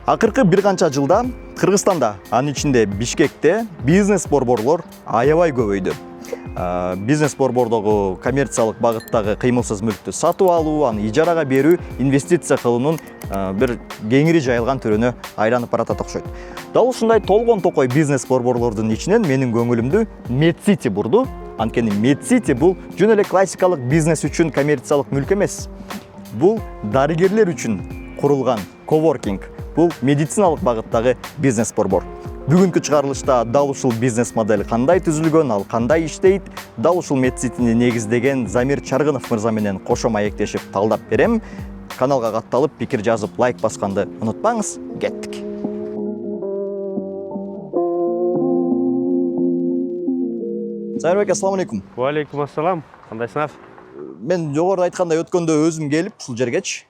Акыркы бир канча жылда Кыргызстанда, анын ичинде Бишкекте бизнес борборлор аябай көбөйдү. Бизнес борбордогу коммерциялык багыттагы кыймылсыз мүлктү сатып алуу, аны ижарага берүү, инвестиция кылуунун бир кеңири жайылган түрүнө айланып баратат окшойт. Дал ушундай толгон токой бизнес борборлордун ичинен менин көңүлүмдү MedCity бурду. Анткени MedCity бул жөн эле классикалык бизнес үчүн коммерциялык мүлк эмес. Бул дарыгерлер үчүн курулган коворкинг. Бул медициналык багыттагы бизнес борбор. Бүгүнкү чыгарылышта дал ушул бизнес модель кандай түзүлгөн, ал кандай иштейт, дал ушул MedCityни негиздеген Замир Чаргынов мырза менен кошо маектешип талдап берем. Каналга катталып, пикир жазып, лайк басканды унутпаңыз. Кеттик. Замирбек, ассаламу алейкум. Ва алейкум ассалам. Кандайсыңар? Мен жогоруда айткандай өткөндө өзүм келип ушул жергечи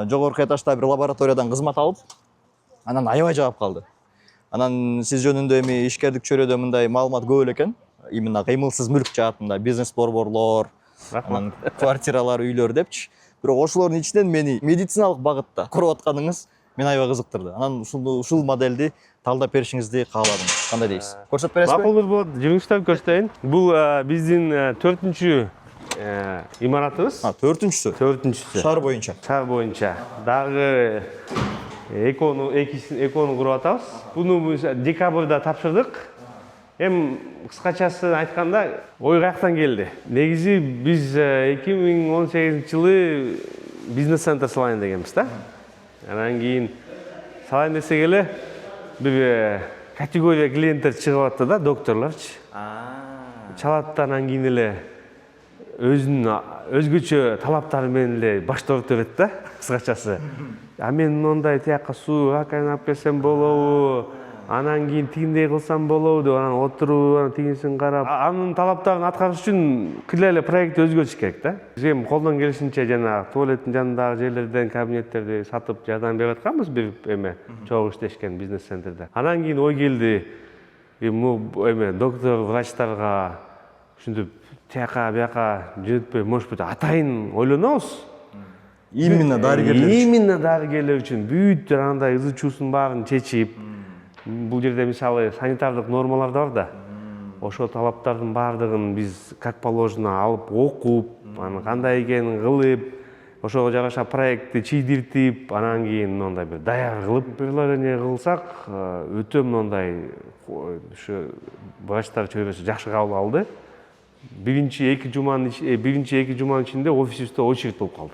жогорку этажда бир лабораториядан кызмат алып, анан аябай жагып калды. Анан сиз жөнүндө эми ишкердик чөйрөдө мындай маалымат көп эле экен. Именно кыймылсыз мүлк жаатында бизнес борборлор, анан квартиралар, үйлөр депчи. Бирок ошолордун ичинен мени медициналык багытта куруп атканыңыз мени аябай кызыктырды. Анан ушул модельди талдап беришиңизди кааладым. Кандай дейсиз? Көрсөтүп бересизби? Макул болот, жүрүңүздөр көрсөтөйүн. Бул биздин 4-чү имаратыбыз. 4-чүсү. Шаар боюнча. Шаар боюнча. Дагы экону куруп атабыз. Буну декабрда тапшырдык. Эми кыскачасы айтканда, ой каяктан келди. Негизи биз 2018-жылы бизнес-центр салайын дегенбиз да. Анан кийин салайын десек эле бир категория клиенттер чыгып атты да, докторлорчу. Чалаттан кийин эле өзүнүн өзгөчө талаптары менен эле башторуп берет да, кыскачасы. Мен мондай тияка суу раковина алып келсем болобу, анан кийин тигиндей кылсам болобу деп анан отуруп, тигинсин карап, анын талаптарын аткарыш үчүн кыйла эле проект өзгөртүш керек да. Биз эми колдон келишинче жана туалеттин жанындагы жерлерден кабинеттерди сатып жардам берип атканбыз бир эме чогуу иштешкен бизнес-центрде. Анан кийин ой келди, доктор, врачтарга ушинтип тияка бияка жөнөтпөй, может быть, атайын ойлонобуз. Именно дарыгерлер үчүн бүт андай ызы чуусун баарын чечип, бул жерде мисалы санитардык нормалар бар да. Ошол талаптардын баардыгын биз как положено алып окуп, аны кандай экенин кылып, ошого жараша проектти чийдиртип, анан кийин мындай бир даяр кылып предложение кылсак, өтө мындай ушу врачтар чөйрөсү жакшы кабыл алды. Биринчи-эки жуманын ичинде офисибизде очередь болуп калды.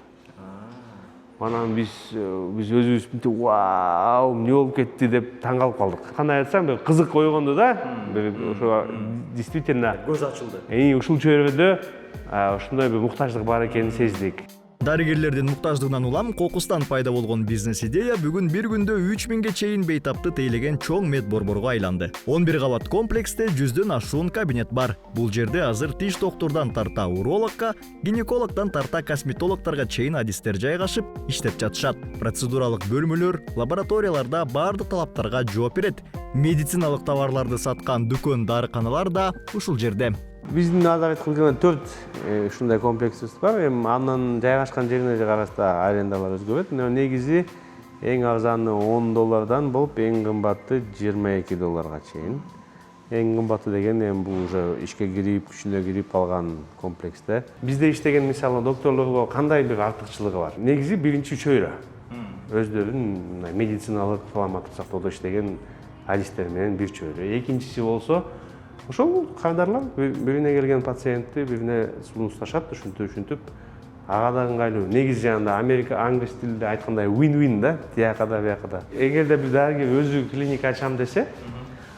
Анан биз өзүбүз мынтип вау, эмне болуп кетти деп таң калып калдык. Кандай айтсам, бир кызык ойгонду да. Бир ошо действительно көз ачылды. Ушул чөйрөдө ошондой бир муктаждык бар экенин сездик. Дарыгерлердин муктаждыгынан улам кокустан пайда болгон бизнес идея бүгүн бир күндө 3000ге чейин бейтапты тейлеген чоң мед борборго айланды. 11 кабат комплексте 100дөн ашуун кабинет бар. Бул жерде азыр тиш доктурдан тарта урологко, гинекологдон тарта косметологторго чейин адистер жайгашып, иштеп жатышат. Процедуралык бөлмөлөр, лабораторияларда баардык талаптарга жооп берет. Медициналык товарларды саткан дүкөн, дарыканалар да ушул жерде. Биздин азыр айткан 4 ушундай комплексибиз бар. Эми анын жайгашкан жерине карашта арендалар өзгөрөт. Негизи эң арзаны $10 болуп, эң кымбаты $22 чейин. Эң кымбаты деген эми бул уже ишке кирип, күчүнө кирип алган комплексте. Бизде иштеген мисалы докторлорго кандай бир артыкчылыгы бар? Негизи биринчи чөйрө. Өздөрүнүн медициналык саламаттык сактоодо иштеген адистер менен бир чөйрө. Экинчиси болсо ошол кардарлар бирине келген пациентти бирине сунушташат, ушинтип ага да ыңгайлуу. Негизи жанагындай Америка, англис тилинде айткандай win-win да, тиякада биякада. Эгерде бир дарыгер өзү клиника ачам десе,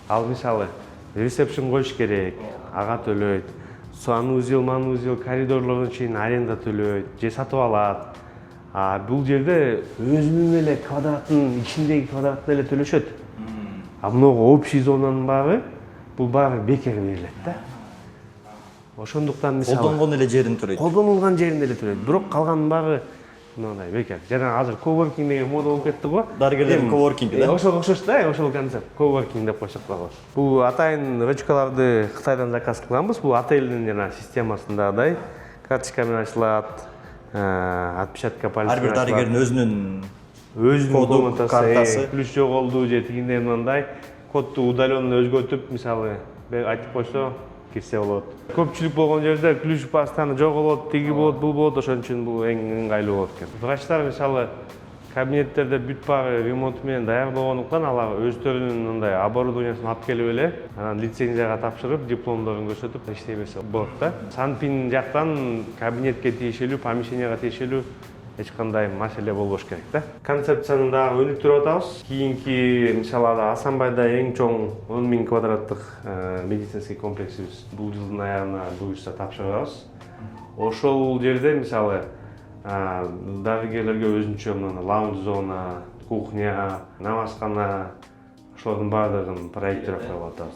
ал мисалы ресепшн коюш керек, ага төлөйт. Санузел, манузел, коридорлордун чейин аренда төлөйт, же сатып алат. Бул жерде өзүнүн эле квадраттын ичиндеги квадратты эле төлөшөт. Мынау общий зонанын баары бул баары бекер берилет да. Ошондуктан мисалы колдонгон эле жерин төлөйт. Колдонулган жерин эле төлөйт. Бирок калганын баары мындай бекер. Жана азыр коворкинг деген мода болуп кетти го. Дарыгерлердин коворкинги да. Ошого окшош да, ошол концепт. Коворкинг деп койсок болот. Бул атайын ручкаларды Кытайдан заказ кылганбыз. Бул отельдин жана системасындагыдай карточка менен ачылат, отпечатка пальца. Ар бир дарыгердин өзүнүн өзүнүн Коду, комнатасы, картасы. ключ жоголду же тигиндей мындай кодду удаленно өзгөртүп, мисалы айтып койсо кирсе болот. Көпчүлүк болгон жерде ключ постоянно жоголот, тиги болот, бул болот, ошон үчүн бул эң ыңгайлуу болот экен. Врачтар мисалы кабинеттерде бүт баары ремонт менен даяр болгондуктан алар өздөрүнүн мындай оборудованиясын алып келип эле, анан лицензияга тапшырып, дипломдорун көрсөтүп иштей берсе болот да. Санпин жактан кабинетке тиешелүү, помещенияга тиешелүү эч кандай маселе болбош керек да. Концепцияны дагы өнүктүрүп атабыз. Кийинки мисалы Асанбайда эң чоң 10.000 квадраттык медицинский комплексибиз бул жылдын аягына буюрса тапшырабыз. Ошол жерде мисалы дарыгерлерге өзүнчө мына лаунж зона, кухня, намазкана ошолордун баардыгын проектировкалап атабыз.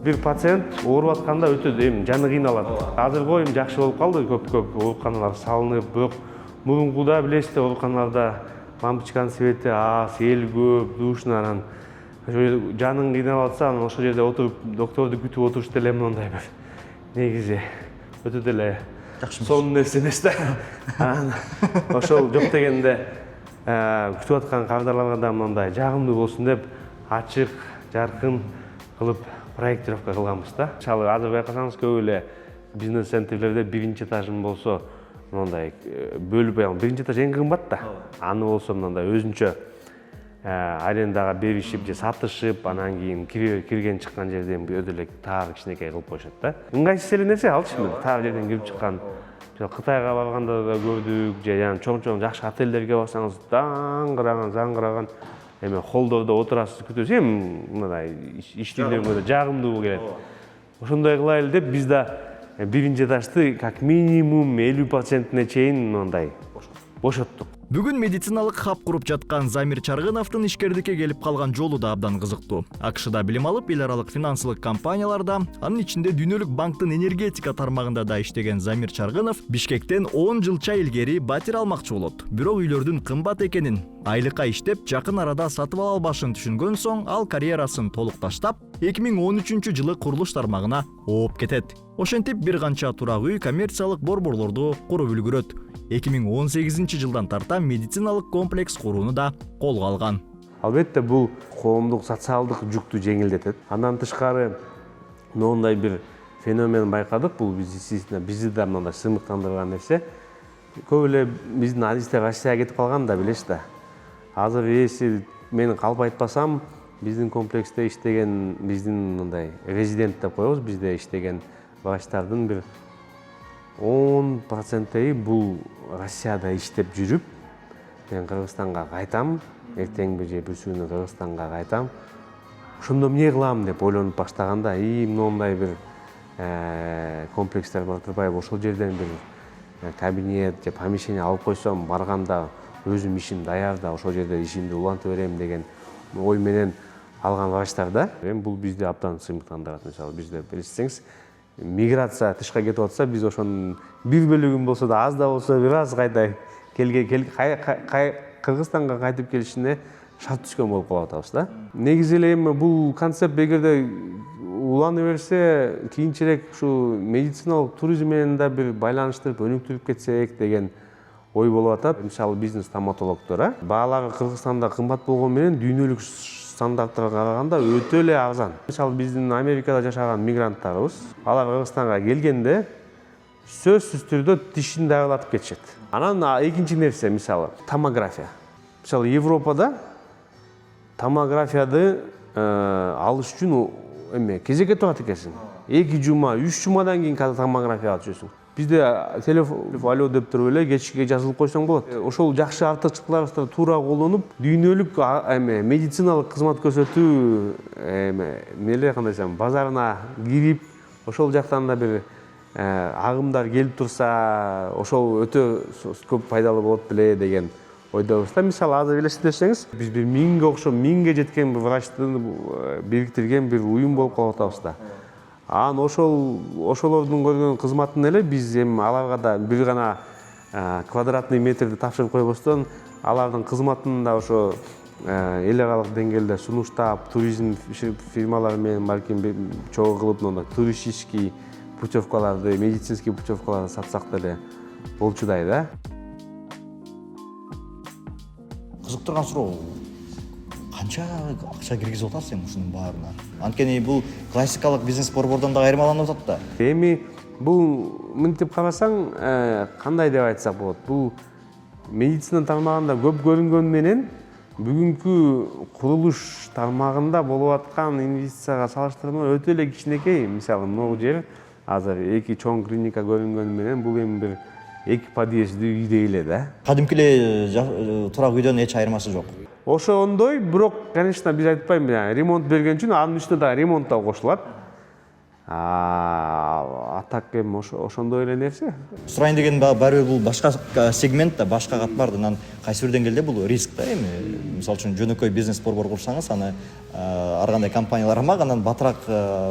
Бир пациент ооруп атканда өтө жаны кыйналат. Азыркы жакшы болуп калды, көп ооруканалар салынып, бирок мурункуда билесиздер, ооруканаларда лампочканын свети аз, эл көп, душно, анан жаның кыйналып атса, анан ошол жерде отуруп докторду күтүп отуруш деле мындай бир негизи өтө деле сонун нерсе эмес да. Анан ошол жок дегенде күтүп аткан кардарларга да мындай жагымдуу болсун деп ачык, жаркын кылып проектировка кылганбыз да. Мисалы азыр байкасаңыз көп эле бизнес центрлерде биринчи этажын болсо мындай бөлүп, биринчи этаж эң кымбат да. Аны болсо мындай өзүнчө арендага беришип же сатышып, анан кийин кирген чыккан жерден өтө эле таар кичинекей кылып коюшат да. Ыңгайсыз эле нерсе алчы таар жерден кирип чыккан. Кытайга барганда да көрдүк, же чоң жакшы отелдерге барсаңыз заңгыраган эме холдордо отурасыз, күтөсүз, эми мындай иштөөлөргө да жагымдуу келет. Ошондой кылайлы деп биз да биринчи этажды как минимум 50%-не чейин мындай бошоттук. Бүгүн медициналык хаб куруп жаткан Замир Чаргыновдун ишкердикке келип калган жолу да абдан кызыктуу. АКШда билим алып, эл аралык финансылык компанияларда, анын ичинде дүйнөлүк банктын энергетика тармагында да иштеген Замир Чаргынов Бишкектен 10 жылча илгери батир алмакчы болот. Бирок үйлөрдүн кымбат экенин, айлыкка иштеп жакын арада сатып ала албашын түшүнгөн соң, ал карьерасын толук таштап, 2013-жылы курулуш тармагына ооп кетет. Ошентип бир канча турак үй, коммерциялык борборлорду куруп үлгүрөт. 2018-жылдан тарта медициналык комплекс курууну да колго алган. Албетте бул коомдук социалдык жүктү жеңилдетет. Андан тышкары мындай бир феномен байкадык, бул бизди да мындай сыймыктандырган нерсе. Көп эле биздин адистер Россияга кетип калган да, билесиз да. Азыр эси мен калп айтпасам, биздин комплексте иштеген, биздин мындай резидент деп коебуз, бизде иштеген врачтардын бир 10%-и бул Россияда иштеп жүрүп, мен Кыргызстанга кайтам, эртең бир же бүрсү күнү Кыргызстанга кайтам. Ошондо эмне кылам деп ойлонуп баштаганда, мындай бир комплекстер бар турбайбы, ошол жерден бир кабинет же помещение алып койсом, барганда өзүм ишим даяр да, ошол жерде ишимди уланта берем деген ой менен алган врачтар да. Эми бул бизди абдан сыймыктандырат. Мисалы бизде билсеңиз, миграция тышка кетип атса, биз ошонун бир бөлүгүн болсо да, аз да болсо бир аз кайта Кыргызстанга кайтып келишине шарт түшкөн болуп калып атабыз да. Негизи эле эми бул концепт эгерде улана берсе, кийинчерээк ушу медициналык туризм менен да бир байланыштырып, өнүктүрүп кетсек деген ой болуп атат. Мисалы биздин стоматологдор, баалары Кыргызстанда кымбат болгону менен дүйнөлүк стандарттарга караганда өтө эле арзан. Мисалы биздин Америкада жашаган мигранттарыбыз, алар Кыргызстанга келгенде сөзсүз түрдө тишин дагылатып кетишет. Анан экинчи нерсе, мисалы томография. Мисалы Европада томографияды алыш үчүн кезекке турат экенсиң. 2 жума, 3 жумадан кийин томография алып жүрөсүң. Бизде телефон алё деп туруп эле кечке жазылып койсоң болот. Ошол жакшы артыкчылыктарды туура колдонуп, дүйнөлүк медициналык кызмат көрсөтүү эмелер кандай десем, базарына кирип, ошол жактан да бир агымдар келип турса, ошол өтө көп пайдалуу болот беле деген ойдобуз да. Мисалы азыр элестетсеңиз, биз бир 1000ге окшоп 1000ге жеткен врачты бириктирген бир уюм болуп калып атабыз да. Анан ошолордун көргөн кызматын эле биз эми аларга да бир гана квадратный метрди тапшырып койбостон, алардын кызматын да ошо эл аралык деңгээлде сунуштап, туризм фирмалары менен балким чогуу кылып, туристический путевкаларды, медицинский путевкаларды сатсак деле болчудай да. Кызыктырган суроо, канча акча киргизип атасың сен ушунун баарына? Анткени бул классикалык бизнес борбордон да айырмаланып атат да. Эми бул мынтип карасаң, кандай деп айтсак болот? Бул медицина тармагында көп көрүнгөнү менен бүгүнкү курулуш тармагында болуп аткан инвестицияга салыштырмалуу өтө эле кичинекей. Мисалы, могу жер азыр 2 чоң клиника көрүнгөнү менен бул эми бир 2 подъездүү үйдей эле да. Кадимки эле турак үйдөн эч айырмасы жок. Ошондой, бирок, конечно, биз айтпайбыз, ремонт берген үчүн анын үстүнө да ремонт да кошулат. А так эми ошондой эле нерсе. Сурайын деген баары бул башка сегмент да, башка катмар да. Кайсы бир деңгээлде бул риск да эми. Мисалы үчүн жөнөкөй бизнес борбор курсаңыз, аны ар кандай компаниялар амак, анан батыраак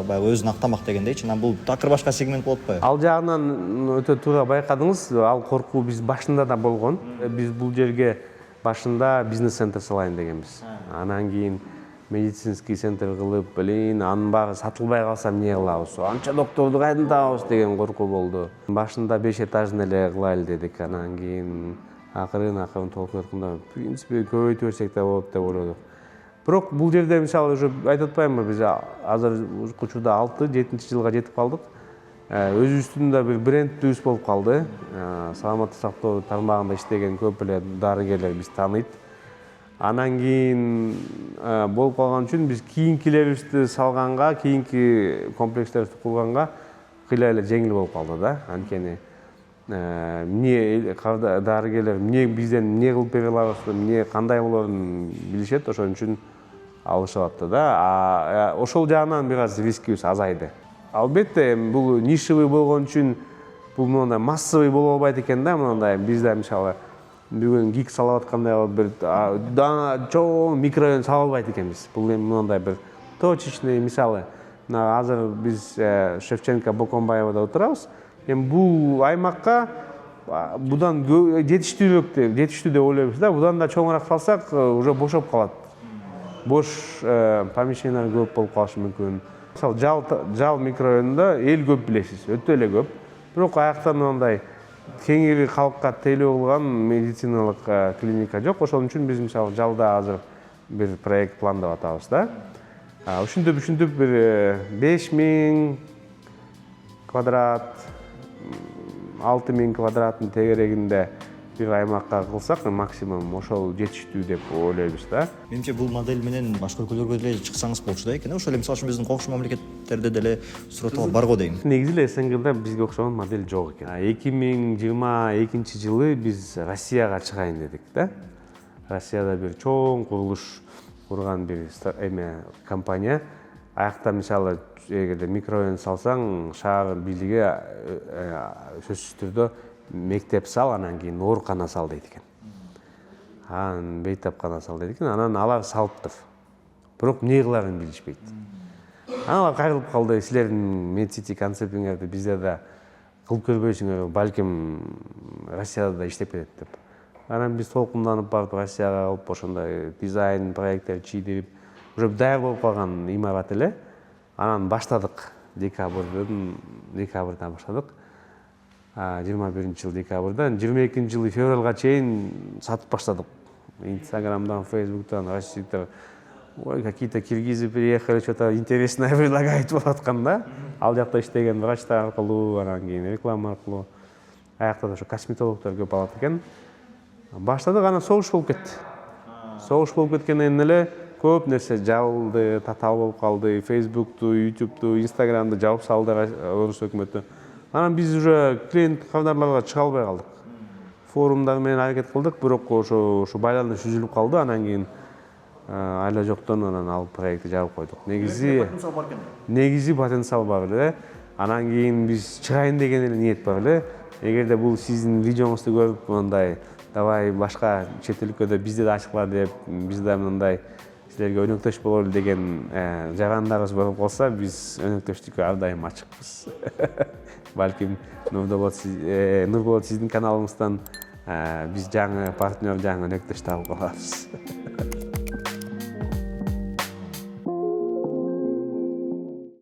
баягы өзүн актамак дегендейчи. Анан бул такыр башка сегмент болуп атпайбы? Ал жагынан өтө туура байкадыңыз. Ал коркуу биз башында да болгон. Биз бул жерге башында бизнес-центр салайын дегенбиз. Анан кийин медицинский центр кылып, анын баары сатылбай калса эмне кылабыз? Анча докторду кайдан табабыз деген коркуу болду. Башында 5 этажын эле кылайлы дедик. Анан кийин акырын толук өткөндө, в принципе, көбөйтө берсек да болот деп ойлодук. Бирок бул жерде мисалы уже айтып атпаймынбы, биз азыр учурда 6-7 жылга жетип калдык. Өзүбүздүн да бир брендибиз болуп калды. Саламаттык сактоо тармагында иштеген көп эле дарыгерлер биз тааныйт. Анан кийин болуп калган үчүн биз кийинкилерибизди салганга, кийинки комплекстерди курганга кыйла эле жеңил болуп калды да. Анткени эмне дарыгерлер эмне бизден эмне кылып бере алабыз, эмне кандай болоорун билишет, ошон үчүн алышып атты да. Ошол жагынан бир аз рискибиз азайды. Албетте, бул нишевый болгон үчүн бул мындай массовый боло албайт экен да, мындай бизде мисалы бүгүн гик салып аткандай бир чоң микрорайон сала албайт экенбиз. Бул эми мындай бир точечный мисалы. Азыр биз Шевченко Бокомбаевада отурабыз. Эми бул аймакка будан жетиштүү деп ойлойбуз да. Будан да чоңураак салсак уже бошоп калат. Бош помещениялар көп болуп калышы мүмкүн. Мисалы, жал микрорайонунда эл көп билесиз, өтө эле көп. Бирок аяктан мындай кеңири калкка тейлөө кылган медициналык клиника жок. Ошон үчүн биз мисалы жалда азыр бир проект пландап атабыз да. Ушинтип бир 5000 квадрат, 6000 квадраттын тегерегинде бир аймакка кылсак максимум ошол жетиштүү деп ойлойбуз да. Менимче бул модель менен башка өлкөлөргө деле чыксаңыз болчу да экен. Ошол эле мисалы үчүн биздин кокуш мамлекеттерде деле суратталып бар го дейм. Негизи эле СНГда бизге окшогон модель жок экен. 2022 жылы биз Россияга чыгайын дедик да. Россияда бир чоң курулуш курган бир компания. Аякта мисалы эгерде микрорайон салсаң, шаар бийлиги сөзсүз түрдө мектеп сал, анан кийин оорукана сал дейт экен. Анан бейтапкана сал дейт экен. Анан алар салыптыр. Бирок эмне кыларын билишпейт. Алар кайрылып калды. Силердин медсити концептиңерди бизде да кылып көрбөйсүңөр, балким Россияда да иштеп кетет деп. Анан биз толкунданып барып Россияга алып ошондой дизайн проекттер чийдирип, уже даяр болуп калган имарат эле. Анан баштадык. Декабрдан баштадык. 21-жыл декабрдан 22-жылы февралга чейин сатып баштадык. Инстаграмдан, Фейсбуктан, Россияда ой, какие-то киргизы приехали, что-то интересное предлагают болуп аткан да. Ал жакта иштеген врачтар аркылуу, анан кийин реклама аркылуу. Аякта да ошо косметологдор көп алат экен. Баштадык, анан согуш болуп кетти. Согуш болуп кеткенден эле көп нерсе жабылды, татаал болуп калды. Фейсбукту, Ютубту, Инстаграмды жабып салды Орус өкмөтү. Анан биз уже клиент кабарларга чыга албай калдык. Форумдар менен аракет кылдык, бирок ошо байланыш үзүлүп калды. Анан кийин айла жоктон анан ал проектти жабып койдук. Негизи потенциал бар эле. Анан кийин биз чыгайын деген эле ниет бар эле. Эгерде бул сиздин видеоңузду көрүп мындай давай башка чет өлкөдө бизде да ачкыла деп, биз да мындай силерге өнөктөш бололу деген жарандарыбыз болуп калса, биз өнөктөштүккө ар дайым ачыкпыз. Балким Нурболот сиздин каналыңыздан биз жаңы партнер, жаңы өнөктөш таап калабыз.